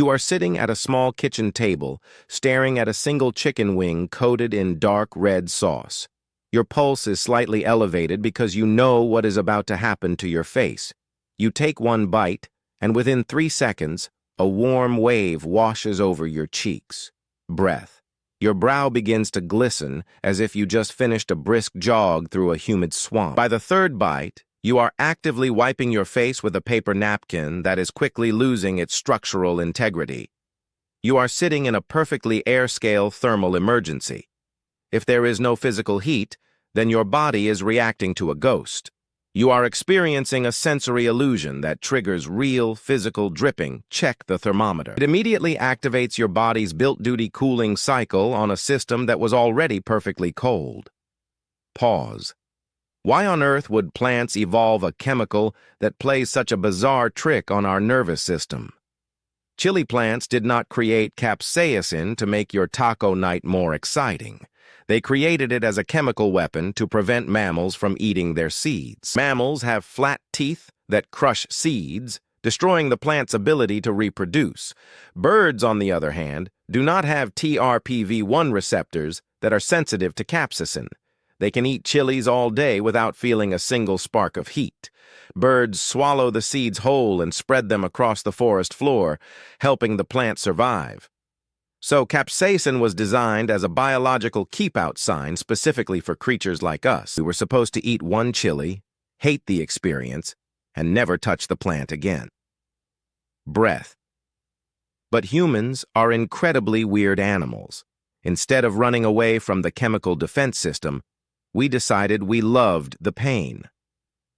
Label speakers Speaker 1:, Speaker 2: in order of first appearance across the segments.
Speaker 1: You are sitting at a small kitchen table, staring at a single chicken wing coated in dark red sauce. Your pulse is slightly elevated because you know what is about to happen to your face. You take one bite, and within 3 seconds, a warm wave washes over your cheeks. Breath. Your brow begins to glisten as if you just finished a brisk jog through a humid swamp. By the third bite, you are actively wiping your face with a paper napkin that is quickly losing its structural integrity. You are sitting in a perfectly air-scale thermal emergency. If there is no physical heat, then your body is reacting to a ghost. You are experiencing a sensory illusion that triggers real physical dripping. Check the thermometer. It immediately activates your body's built-duty cooling cycle on a system that was already perfectly cold. Pause. Why on earth would plants evolve a chemical that plays such a bizarre trick on our nervous system? Chili plants did not create capsaicin to make your taco night more exciting. They created it as a chemical weapon to prevent mammals from eating their seeds. Mammals have flat teeth that crush seeds, destroying the plant's ability to reproduce. Birds, on the other hand, do not have TRPV1 receptors that are sensitive to capsaicin. They can eat chilies all day without feeling a single spark of heat. Birds swallow the seeds whole and spread them across the forest floor, helping the plant survive. So capsaicin was designed as a biological keep-out sign specifically for creatures like us. We were supposed to eat one chili, hate the experience, and never touch the plant again. Breath. But humans are incredibly weird animals. Instead of running away from the chemical defense system, we decided we loved the pain.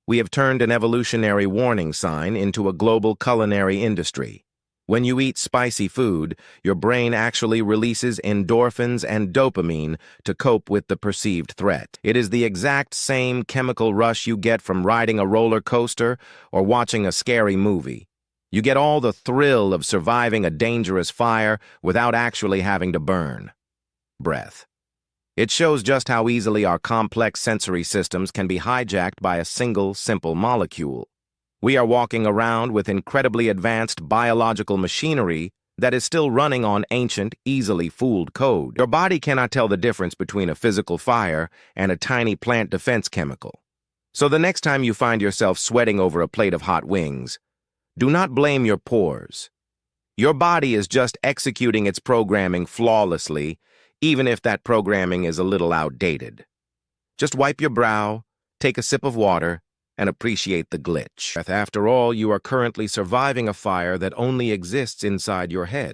Speaker 1: We have turned an evolutionary warning sign into a global culinary industry. When you eat spicy food, your brain actually releases endorphins and dopamine to cope with the perceived threat. It is the exact same chemical rush you get from riding a roller coaster or watching a scary movie. You get all the thrill of surviving a dangerous fire without actually having to burn. Breath. It shows just how easily our complex sensory systems can be hijacked by a single, simple molecule. We are walking around with incredibly advanced biological machinery that is still running on ancient, easily fooled code. Your body cannot tell the difference between a physical fire and a tiny plant defense chemical. So the next time you find yourself sweating over a plate of hot wings, do not blame your pores. Your body is just executing its programming flawlessly, even if that programming is a little outdated. Just wipe your brow, take a sip of water, and appreciate the glitch. After all, you are currently surviving a fire that only exists inside your head.